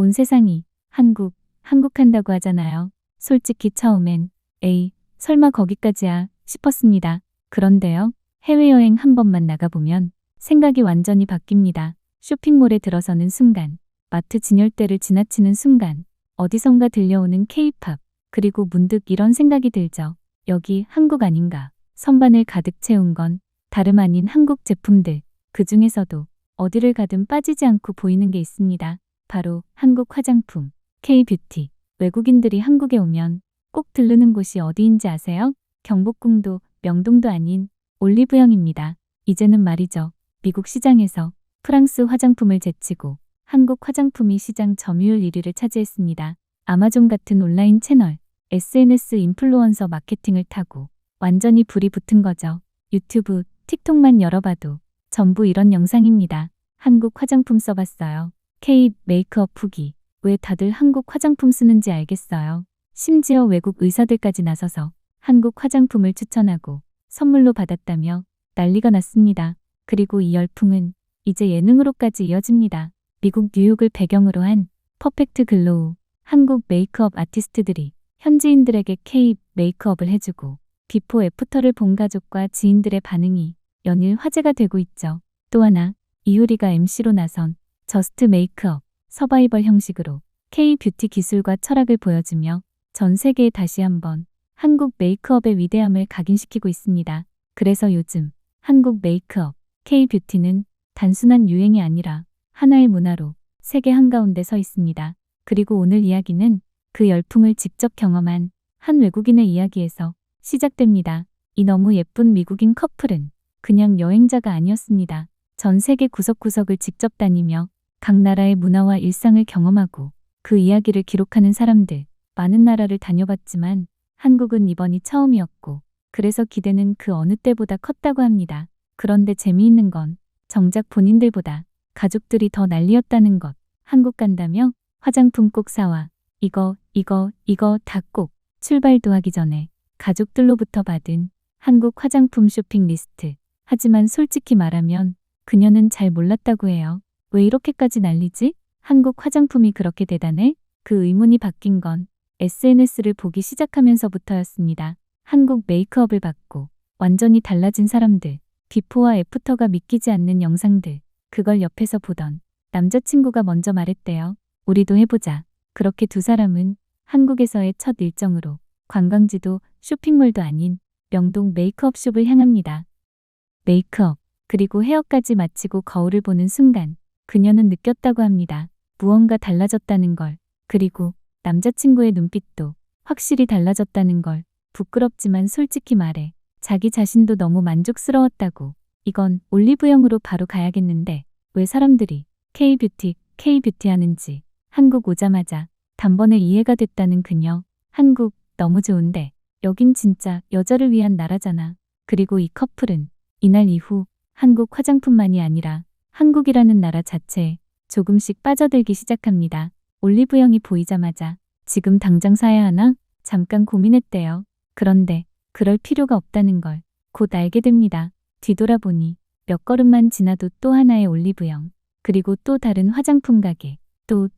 온 세상이 한국 한다고 하잖아요. 솔직히 처음엔 에이, 설마 거기까지야 싶었습니다. 그런데요, 해외여행 한 번만 나가보면 생각이 완전히 바뀝니다. 쇼핑몰에 들어서는 순간, 마트 진열대를 지나치는 순간, 어디선가 들려오는 K-팝, 그리고 문득 이런 생각이 들죠. 여기 한국 아닌가? 선반을 가득 채운 건 다름 아닌 한국 제품들. 그 중에서도 어디를 가든 빠지지 않고 보이는 게 있습니다. 바로 한국 화장품, K-뷰티. 외국인들이 한국에 오면 꼭 들르는 곳이 어디인지 아세요? 경복궁도 명동도 아닌 올리브영입니다. 이제는 말이죠. 미국 시장에서 프랑스 화장품을 제치고 한국 화장품이 시장 점유율 1위를 차지했습니다. 아마존 같은 온라인 채널, SNS 인플루언서 마케팅을 타고 완전히 불이 붙은 거죠. 유튜브, 틱톡만 열어봐도 전부 이런 영상입니다. 한국 화장품 써봤어요. K 메이크업 후기. 왜 다들 한국 화장품 쓰는지 알겠어요. 심지어 외국 의사들까지 나서서 한국 화장품을 추천하고 선물로 받았다며 난리가 났습니다. 그리고 이 열풍은 이제 예능으로까지 이어집니다. 미국 뉴욕을 배경으로 한 퍼펙트 글로우. 한국 메이크업 아티스트들이 현지인들에게 K 메이크업을 해주고 비포 애프터를 본 가족과 지인들의 반응이 연일 화제가 되고 있죠. 또 하나, 이효리가 MC로 나선 저스트 메이크업 서바이벌 형식으로 K-뷰티 기술과 철학을 보여주며 전 세계에 다시 한번 한국 메이크업의 위대함을 각인시키고 있습니다. 그래서 요즘 한국 메이크업, K-뷰티는 단순한 유행이 아니라 하나의 문화로 세계 한가운데 서 있습니다. 그리고 오늘 이야기는 그 열풍을 직접 경험한 한 외국인의 이야기에서 시작됩니다. 이 너무 예쁜 미국인 커플은 그냥 여행자가 아니었습니다. 전 세계 구석구석을 직접 다니며 각 나라의 문화와 일상을 경험하고 그 이야기를 기록하는 사람들. 많은 나라를 다녀봤지만 한국은 이번이 처음이었고 그래서 기대는 그 어느 때보다 컸다고 합니다. 그런데 재미있는 건 정작 본인들보다 가족들이 더 난리였다는 것. 한국 간다며 화장품 꼭 사와. 이거 다 꼭. 출발도 하기 전에 가족들로부터 받은 한국 화장품 쇼핑 리스트. 하지만 솔직히 말하면 그녀는 잘 몰랐다고 해요. 왜 이렇게까지 난리지? 한국 화장품이 그렇게 대단해? 그 의문이 바뀐 건 SNS를 보기 시작하면서부터였습니다. 한국 메이크업을 받고 완전히 달라진 사람들, 비포와 애프터가 믿기지 않는 영상들, 그걸 옆에서 보던 남자친구가 먼저 말했대요. 우리도 해보자. 그렇게 두 사람은 한국에서의 첫 일정으로 관광지도 쇼핑몰도 아닌 명동 메이크업숍을 향합니다. 메이크업, 그리고 헤어까지 마치고 거울을 보는 순간 그녀는 느꼈다고 합니다. 무언가 달라졌다는 걸. 그리고 남자친구의 눈빛도 확실히 달라졌다는 걸. 부끄럽지만 솔직히 말해 자기 자신도 너무 만족스러웠다고. 이건 올리브영으로 바로 가야겠는데 왜 사람들이 K-뷰티 하는지. 한국 오자마자 단번에 이해가 됐다는 그녀. 한국 너무 좋은데 여긴 진짜 여자를 위한 나라잖아. 그리고 이 커플은 이날 이후 한국 화장품만이 아니라 한국이라는 나라 자체에 조금씩 빠져들기 시작합니다. 올리브영이 보이자마자 지금 당장 사야 하나? 잠깐 고민했대요. 그런데 그럴 필요가 없다는 걸 곧 알게 됩니다. 뒤돌아보니 몇 걸음만 지나도 또 하나의 올리브영. 그리고 또 다른 화장품 가게. 또.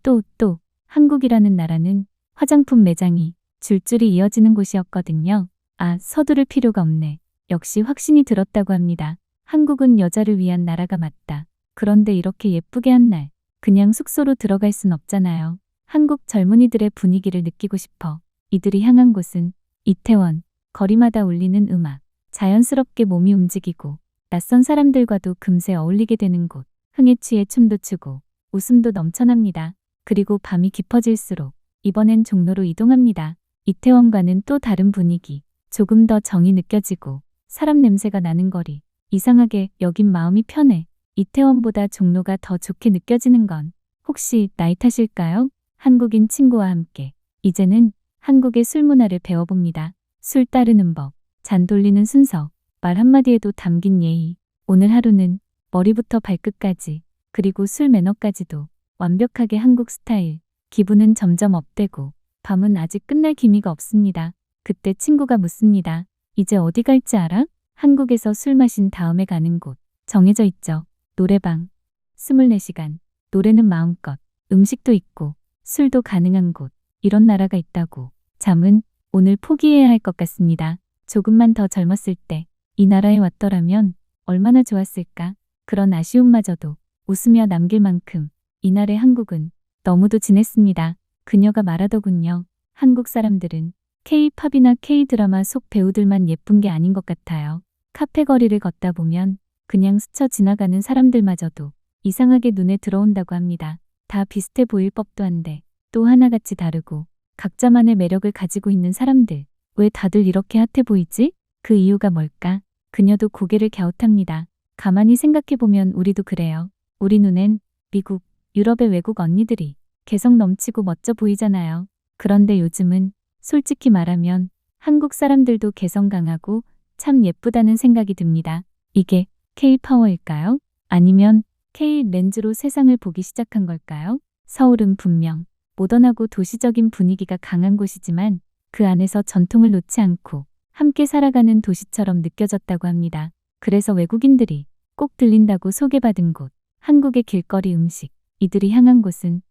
한국이라는 나라는 화장품 매장이 줄줄이 이어지는 곳이었거든요. 아, 서두를 필요가 없네. 역시 확신이 들었다고 합니다. 한국은 여자를 위한 나라가 맞다. 그런데 이렇게 예쁘게 한 날, 그냥 숙소로 들어갈 순 없잖아요. 한국 젊은이들의 분위기를 느끼고 싶어. 이들이 향한 곳은 이태원. 거리마다 울리는 음악. 자연스럽게 몸이 움직이고 낯선 사람들과도 금세 어울리게 되는 곳. 흥에 취해 춤도 추고 웃음도 넘쳐납니다. 그리고 밤이 깊어질수록 이번엔 종로로 이동합니다. 이태원과는 또 다른 분위기. 조금 더 정이 느껴지고 사람 냄새가 나는 거리. 이상하게 여긴 마음이 편해. 이태원보다 종로가 더 좋게 느껴지는 건 혹시 나이 탓일까요? 한국인 친구와 함께 이제는 한국의 술 문화를 배워봅니다. 술 따르는 법, 잔 돌리는 순서, 말 한마디에도 담긴 예의. 오늘 하루는 머리부터 발끝까지 그리고 술 매너까지도 완벽하게 한국 스타일. 기분은 점점 업되고 밤은 아직 끝날 기미가 없습니다. 그때 친구가 묻습니다. 이제 어디 갈지 알아? 한국에서 술 마신 다음에 가는 곳. 정해져 있죠. 노래방. 24시간. 노래는 마음껏. 음식도 있고 술도 가능한 곳, 이런 나라가 있다고. 잠은 오늘 포기해야 할 것 같습니다. 조금만 더 젊었을 때 이 나라에 왔더라면 얼마나 좋았을까. 그런 아쉬움마저도 웃으며 남길 만큼 이날의 한국은 너무도 진했습니다. 그녀가 말하더군요. 한국 사람들은 K-팝이나 K-드라마 속 배우들만 예쁜 게 아닌 것 같아요. 카페 거리를 걷다 보면 그냥 스쳐 지나가는 사람들마저도 이상하게 눈에 들어온다고 합니다. 다 비슷해 보일 법도 한데 또 하나같이 다르고 각자만의 매력을 가지고 있는 사람들. 왜 다들 이렇게 핫해 보이지? 그 이유가 뭘까? 그녀도 고개를 갸웃합니다. 가만히 생각해보면 우리도 그래요. 우리 눈엔 미국, 유럽의 외국 언니들이 개성 넘치고 멋져 보이잖아요. 그런데 요즘은 솔직히 말하면 한국 사람들도 개성 강하고 참 예쁘다는 생각이 듭니다. 이게 K-파워일까요? 아니면 K-렌즈로 세상을 보기 시작한 걸까요? 서울은 분명 모던하고 도시적인 분위기가 강한 곳이지만 그 안에서 전통을 놓지 않고 함께 살아가는 도시처럼 느껴졌다고 합니다. 그래서 외국인들이 꼭 들린다고 소개받은 곳, 한국의 길거리 음식, 이들이 향한 곳은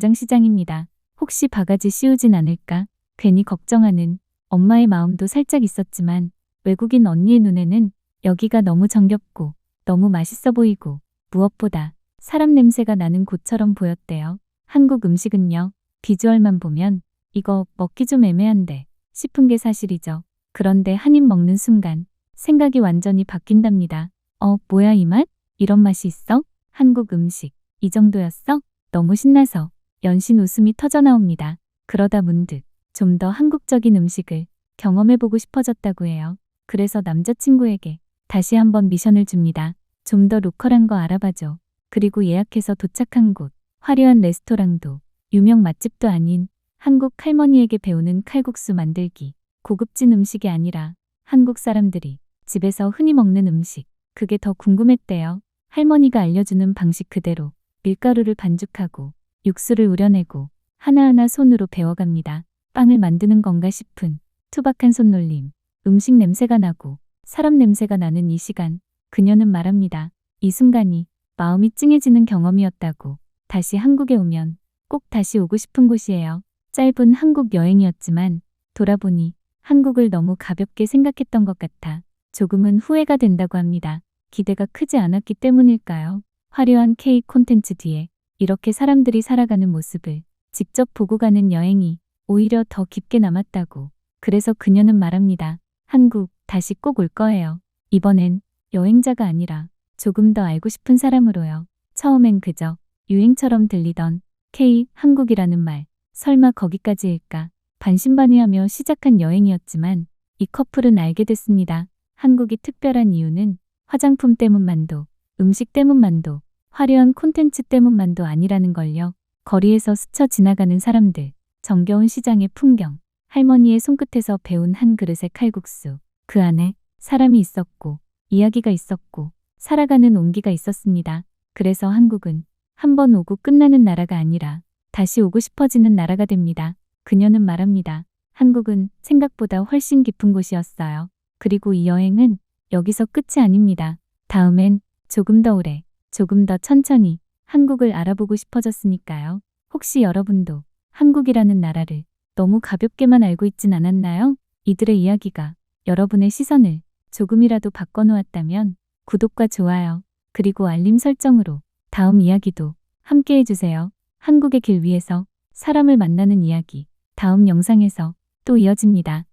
광장시장입니다. 혹시 바가지 씌우진 않을까? 괜히 걱정하는 엄마의 마음도 살짝 있었지만 외국인 언니의 눈에는 여기가 너무 정겹고 너무 맛있어 보이고 무엇보다 사람 냄새가 나는 곳처럼 보였대요. 한국 음식은요, 비주얼만 보면 이거 먹기 좀 애매한데 싶은 게 사실이죠. 그런데 한 입 먹는 순간 생각이 완전히 바뀐답니다. 뭐야 이 맛? 이런 맛이 있어? 한국 음식 이 정도였어? 너무 신나서 연신 웃음이 터져나옵니다. 그러다 문득 좀 더 한국적인 음식을 경험해보고 싶어졌다고 해요. 그래서 남자친구에게 다시 한번 미션을 줍니다. 좀 더 로컬한 거 알아봐줘. 그리고 예약해서 도착한 곳, 화려한 레스토랑도 유명 맛집도 아닌 한국 할머니에게 배우는 칼국수 만들기. 고급진 음식이 아니라 한국 사람들이 집에서 흔히 먹는 음식. 그게 더 궁금했대요. 할머니가 알려주는 방식 그대로 밀가루를 반죽하고 육수를 우려내고 하나하나 손으로 배워갑니다. 빵을 만드는 건가 싶은 투박한 손놀림. 음식 냄새가 나고 사람 냄새가 나는 이 시간. 그녀는 말합니다. 이 순간이 마음이 찡해지는 경험이었다고. 다시 한국에 오면 꼭 다시 오고 싶은 곳이에요. 짧은 한국 여행이었지만 돌아보니 한국을 너무 가볍게 생각했던 것 같아 조금은 후회가 된다고 합니다. 기대가 크지 않았기 때문일까요? 화려한 K 콘텐츠 뒤에 이렇게 사람들이 살아가는 모습을 직접 보고 가는 여행이 오히려 더 깊게 남았다고. 그래서 그녀는 말합니다. 한국 다시 꼭 올 거예요. 이번엔 여행자가 아니라 조금 더 알고 싶은 사람으로요. 처음엔 그저 유행처럼 들리던 K 한국이라는 말, 설마 거기까지일까? 반신반의하며 시작한 여행이었지만 이 커플은 알게 됐습니다. 한국이 특별한 이유는 화장품 때문만도, 음식 때문만도, 화려한 콘텐츠 때문만도 아니라는 걸요. 거리에서 스쳐 지나가는 사람들, 정겨운 시장의 풍경, 할머니의 손끝에서 배운 한 그릇의 칼국수. 그 안에 사람이 있었고, 이야기가 있었고, 살아가는 온기가 있었습니다. 그래서 한국은 한 번 오고 끝나는 나라가 아니라 다시 오고 싶어지는 나라가 됩니다. 그녀는 말합니다. 한국은 생각보다 훨씬 깊은 곳이었어요. 그리고 이 여행은 여기서 끝이 아닙니다. 다음엔 조금 더 오래, 조금 더 천천히 한국을 알아보고 싶어졌으니까요. 혹시 여러분도 한국이라는 나라를 너무 가볍게만 알고 있진 않았나요? 이들의 이야기가 여러분의 시선을 조금이라도 바꿔놓았다면 구독과 좋아요, 그리고 알림 설정으로 다음 이야기도 함께 해주세요. 한국의 길 위에서 사람을 만나는 이야기. 다음 영상에서 또 이어집니다.